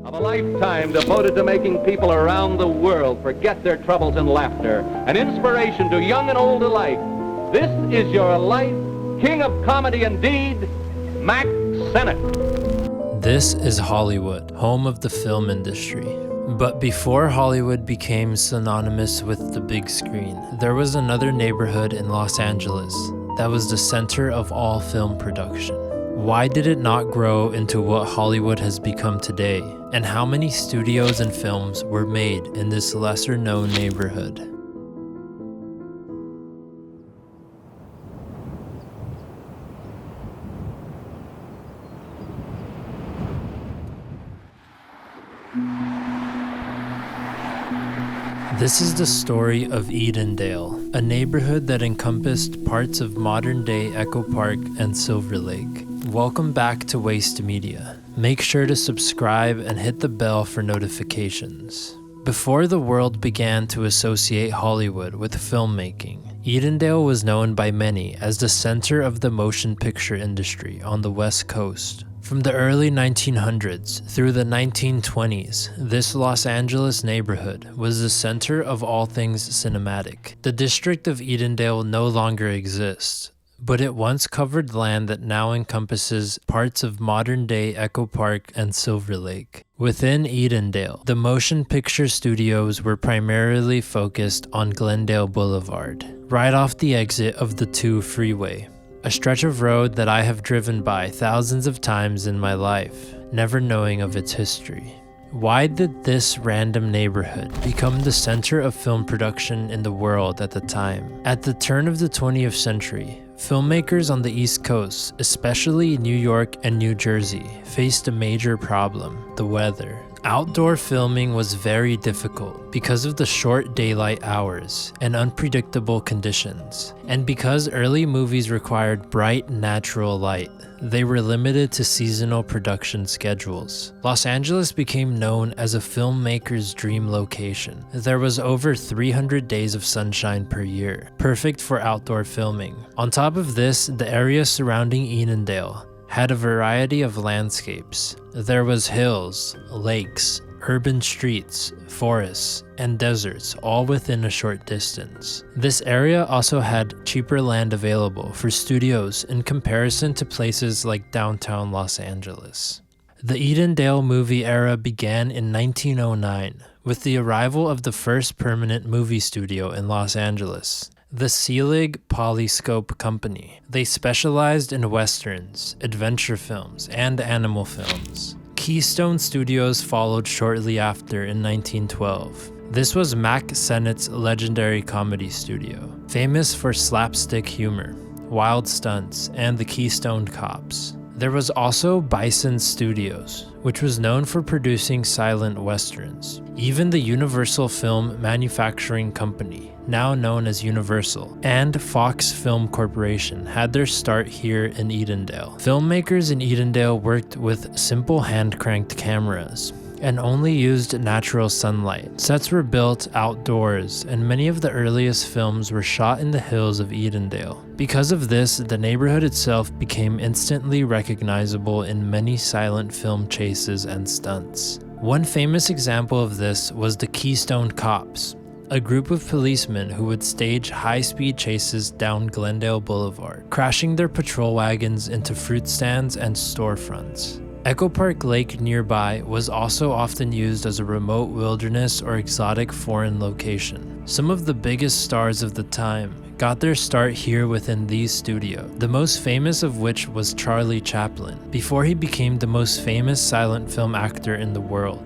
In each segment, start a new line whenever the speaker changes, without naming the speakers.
Of a lifetime devoted to making people around the world forget their troubles in laughter, an inspiration to young and old alike. This is your life, king of comedy indeed, Mack Sennett.
This is Hollywood, home of the film industry. But before Hollywood became synonymous with the big screen, there was another neighborhood in Los Angeles that was the center of all film production. Why did it not grow into what Hollywood has become today? And how many studios and films were made in this lesser-known neighborhood? This is the story of Edendale, a neighborhood that encompassed parts of modern-day Echo Park and Silver Lake. Welcome back to Waste Media. Make sure to subscribe and hit the bell for notifications. Before the world began to associate Hollywood with filmmaking, Edendale was known by many as the center of the motion picture industry on the West Coast. From the early 1900s through the 1920s, this Los Angeles neighborhood was the center of all things cinematic. The district of Edendale no longer exists, but it once covered land that now encompasses parts of modern-day Echo Park and Silver Lake. Within Edendale, the motion picture studios were primarily focused on Glendale Boulevard, right off the exit of the 2 freeway. A stretch of road that I have driven by thousands of times in my life, never knowing of its history. Why did this random neighborhood become the center of film production in the world at the time? At the turn of the 20th century, filmmakers on the East Coast, especially New York and New Jersey, faced a major problem: the weather. Outdoor filming was very difficult because of the short daylight hours and unpredictable conditions. And because early movies required bright, natural light, they were limited to seasonal production schedules. Los Angeles became known as a filmmaker's dream location. There was over 300 days of sunshine per year, perfect for outdoor filming. On top of this, the area surrounding Edendale had a variety of landscapes. There was hills, lakes, urban streets, forests, and deserts, all within a short distance. This area also had cheaper land available for studios in comparison to places like downtown Los Angeles. The Edendale movie era began in 1909 with the arrival of the first permanent movie studio in Los Angeles, the Selig Polyscope company. They specialized in westerns, adventure films, and animal films. Keystone Studios followed shortly after in 1912. This was Mack Sennett's legendary comedy studio, famous for slapstick humor, wild stunts, and the Keystone Cops. There was also Bison Studios, which was known for producing silent westerns. Even the Universal Film Manufacturing Company, now known as Universal, and Fox Film Corporation had their start here in Edendale. Filmmakers in Edendale worked with simple hand-cranked cameras and only used natural sunlight. Sets were built outdoors, and many of the earliest films were shot in the hills of Edendale. Because of this, the neighborhood itself became instantly recognizable in many silent film chases and stunts. One famous example of this was the Keystone Cops, a group of policemen who would stage high-speed chases down Glendale Boulevard, crashing their patrol wagons into fruit stands and storefronts. Echo Park Lake nearby was also often used as a remote wilderness or exotic foreign location. Some of the biggest stars of the time got their start here within these studios, the most famous of which was Charlie Chaplin, before he became the most famous silent film actor in the world.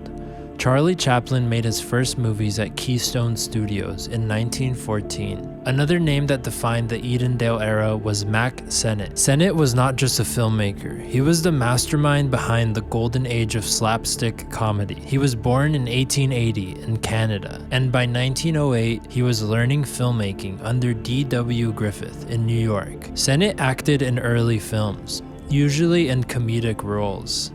Charlie Chaplin made his first movies at Keystone Studios in 1914. Another name that defined the Edendale era was Mack Sennett. Sennett was not just a filmmaker, he was the mastermind behind the golden age of slapstick comedy. He was born in 1880 in Canada, and by 1908 he was learning filmmaking under D.W. Griffith in New York. Sennett acted in early films, usually in comedic roles.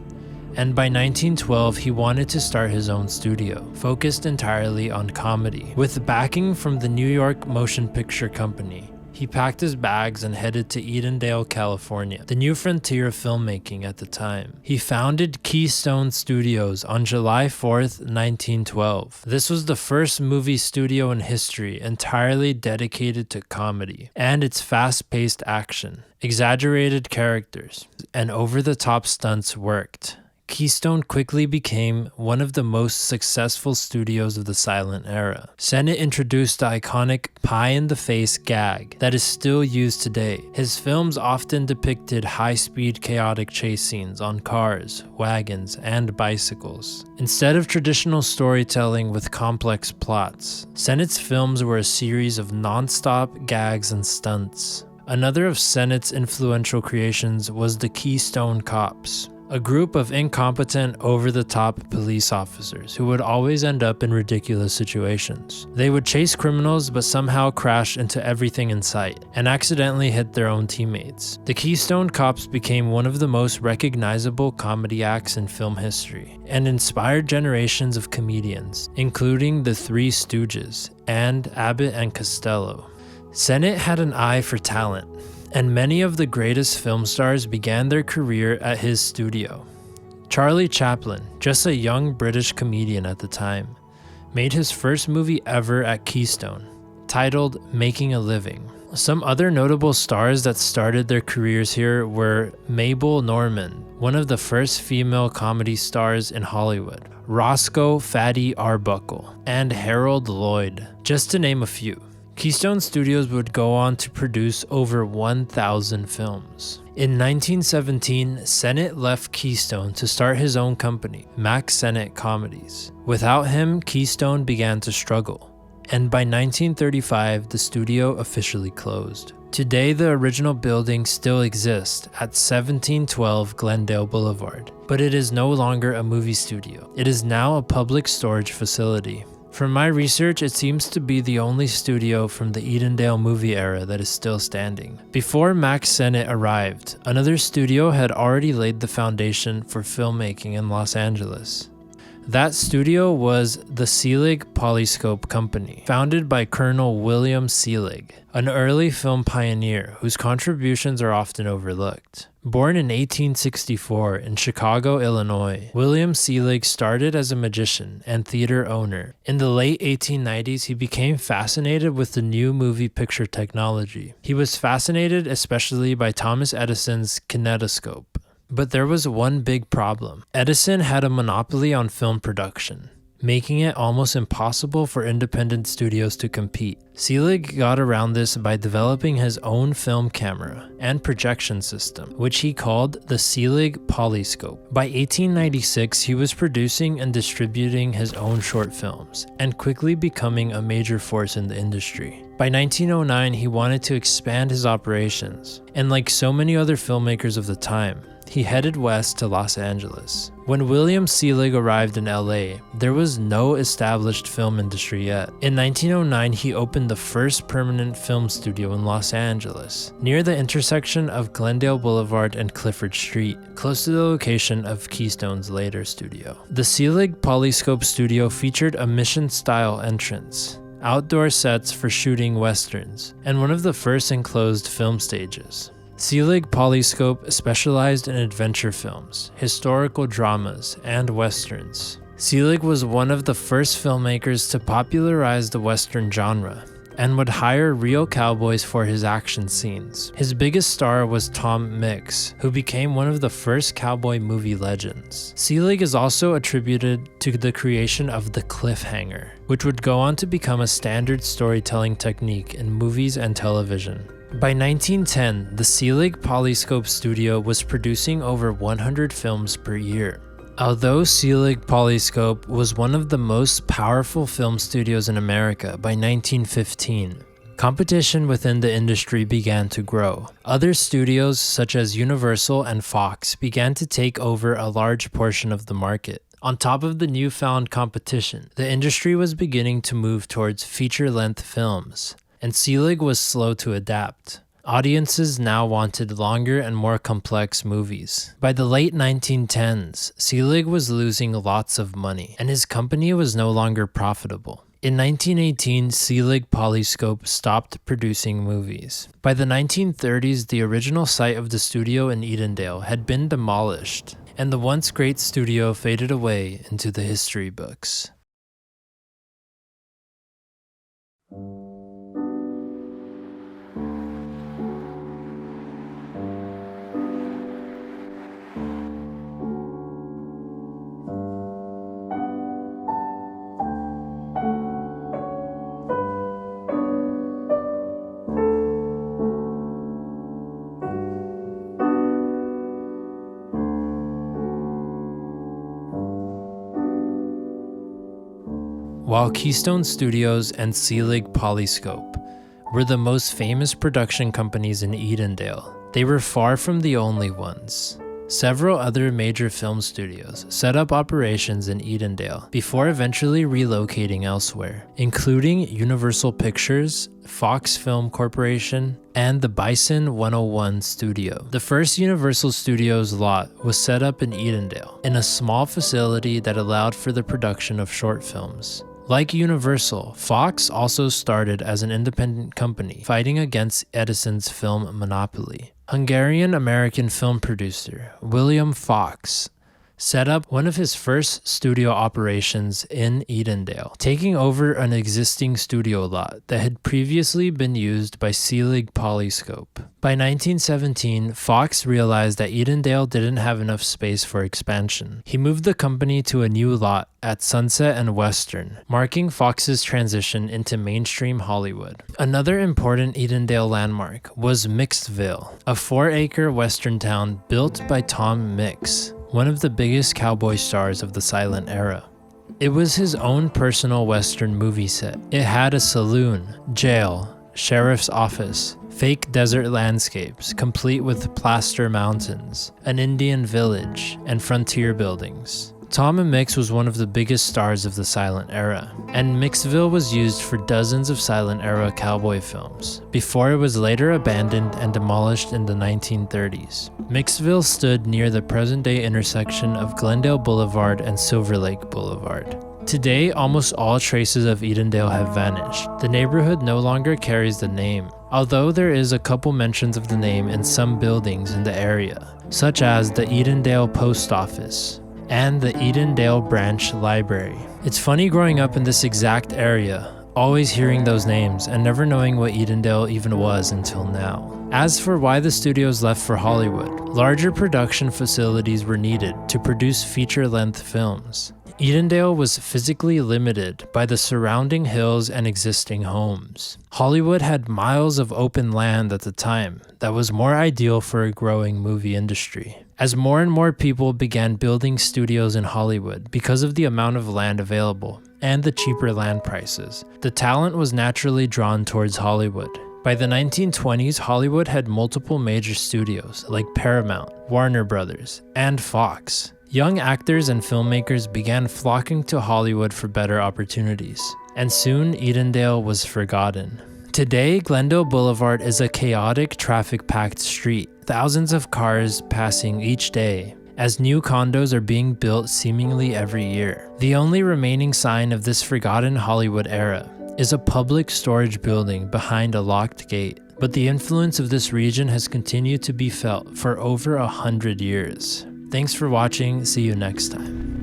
And by 1912, he wanted to start his own studio, focused entirely on comedy. With backing from the New York Motion Picture Company, he packed his bags and headed to Edendale, California, the new frontier of filmmaking at the time. He founded Keystone Studios on July 4th, 1912. This was the first movie studio in history entirely dedicated to comedy and its fast-paced action. Exaggerated characters and over-the-top stunts worked. Keystone quickly became one of the most successful studios of the silent era. Sennett introduced the iconic pie-in-the-face gag that is still used today. His films often depicted high-speed chaotic chase scenes on cars, wagons, and bicycles. Instead of traditional storytelling with complex plots, Sennett's films were a series of non-stop gags and stunts. Another of Sennett's influential creations was the Keystone Cops, a group of incompetent, over-the-top police officers who would always end up in ridiculous situations. They would chase criminals but somehow crash into everything in sight and accidentally hit their own teammates. The Keystone Cops became one of the most recognizable comedy acts in film history and inspired generations of comedians, including the Three Stooges and Abbott and Costello. Sennett had an eye for talent, and many of the greatest film stars began their career at his studio. Charlie Chaplin, just a young British comedian at the time, made his first movie ever at Keystone, titled Making a Living. Some other notable stars that started their careers here were Mabel Normand, one of the first female comedy stars in Hollywood, Roscoe Fatty Arbuckle, and Harold Lloyd, just to name a few. Keystone Studios would go on to produce over 1,000 films. In 1917, Sennett left Keystone to start his own company, Mack Sennett Comedies. Without him, Keystone began to struggle, and by 1935, the studio officially closed. Today, the original building still exists at 1712 Glendale Boulevard, but it is no longer a movie studio. It is now a public storage facility. From my research, it seems to be the only studio from the Edendale movie era that is still standing. Before Mack Sennett arrived, another studio had already laid the foundation for filmmaking in Los Angeles. That studio was the Selig Polyscope Company, founded by Colonel William Selig, an early film pioneer whose contributions are often overlooked. Born in 1864 in Chicago, Illinois, William Selig started as a magician and theater owner. In the late 1890s, he became fascinated with the new movie picture technology. He was fascinated especially by Thomas Edison's kinetoscope. But there was one big problem. Edison had a monopoly on film production, making it almost impossible for independent studios to compete. Selig got around this by developing his own film camera and projection system, which he called the Selig Polyscope. By 1896, he was producing and distributing his own short films, and quickly becoming a major force in the industry. By 1909, he wanted to expand his operations, and like so many other filmmakers of the time, he headed west to Los Angeles. When William Selig arrived in LA, there was no established film industry yet. In 1909, he opened the first permanent film studio in Los Angeles, near the intersection of Glendale Boulevard and Clifford Street, close to the location of Keystone's later studio. The Selig Polyscope studio featured a mission-style entrance, outdoor sets for shooting westerns, and one of the first enclosed film stages. Selig Polyscope specialized in adventure films, historical dramas, and westerns. Selig was one of the first filmmakers to popularize the western genre, and would hire real cowboys for his action scenes. His biggest star was Tom Mix, who became one of the first cowboy movie legends. Selig is also attributed to the creation of the cliffhanger, which would go on to become a standard storytelling technique in movies and television. By 1910, the Selig Polyscope studio was producing over 100 films per year. Although Selig Polyscope was one of the most powerful film studios in America by 1915, competition within the industry began to grow. Other studios such as Universal and Fox began to take over a large portion of the market. On top of the newfound competition, the industry was beginning to move towards feature-length films, and Selig was slow to adapt. Audiences now wanted longer and more complex movies. By the late 1910s, Selig was losing lots of money, and his company was no longer profitable. In 1918, Selig Polyscope stopped producing movies. By the 1930s, the original site of the studio in Edendale had been demolished, and the once great studio faded away into the history books. While Keystone Studios and Selig Polyscope were the most famous production companies in Edendale, they were far from the only ones. Several other major film studios set up operations in Edendale before eventually relocating elsewhere, including Universal Pictures, Fox Film Corporation, and the Bison 101 Studio. The first Universal Studios lot was set up in Edendale, in a small facility that allowed for the production of short films. Like Universal, Fox also started as an independent company fighting against Edison's film monopoly. Hungarian-American film producer William Fox set up one of his first studio operations in Edendale, taking over an existing studio lot that had previously been used by Selig Polyscope. By 1917, Fox realized that Edendale didn't have enough space for expansion. He moved the company to a new lot at Sunset and Western, marking Fox's transition into mainstream Hollywood. Another important Edendale landmark was Mixville, a 4-acre western town built by Tom Mix, one of the biggest cowboy stars of the silent era. It was his own personal western movie set. It had a saloon, jail, sheriff's office, fake desert landscapes complete with plaster mountains, an Indian village, and frontier buildings. Tom Mix was one of the biggest stars of the silent era, and Mixville was used for dozens of silent era cowboy films, before it was later abandoned and demolished in the 1930s. Mixville stood near the present-day intersection of Glendale Boulevard and Silver Lake Boulevard. Today, almost all traces of Edendale have vanished. The neighborhood no longer carries the name, although there is a couple mentions of the name in some buildings in the area, such as the Edendale Post Office and the Edendale Branch Library. It's funny growing up in this exact area, always hearing those names and never knowing what Edendale even was until now. As for why the studios left for Hollywood, larger production facilities were needed to produce feature-length films. Edendale was physically limited by the surrounding hills and existing homes. Hollywood had miles of open land at the time that was more ideal for a growing movie industry. As more and more people began building studios in Hollywood because of the amount of land available and the cheaper land prices, the talent was naturally drawn towards Hollywood. By the 1920s, Hollywood had multiple major studios like Paramount, Warner Brothers, and Fox. Young actors and filmmakers began flocking to Hollywood for better opportunities, and soon Edendale was forgotten. Today, Glendale Boulevard is a chaotic, traffic-packed street, thousands of cars passing each day, as new condos are being built seemingly every year. The only remaining sign of this forgotten Hollywood era is a public storage building behind a locked gate, but the influence of this region has continued to be felt for over 100 years. Thanks for watching. See you next time.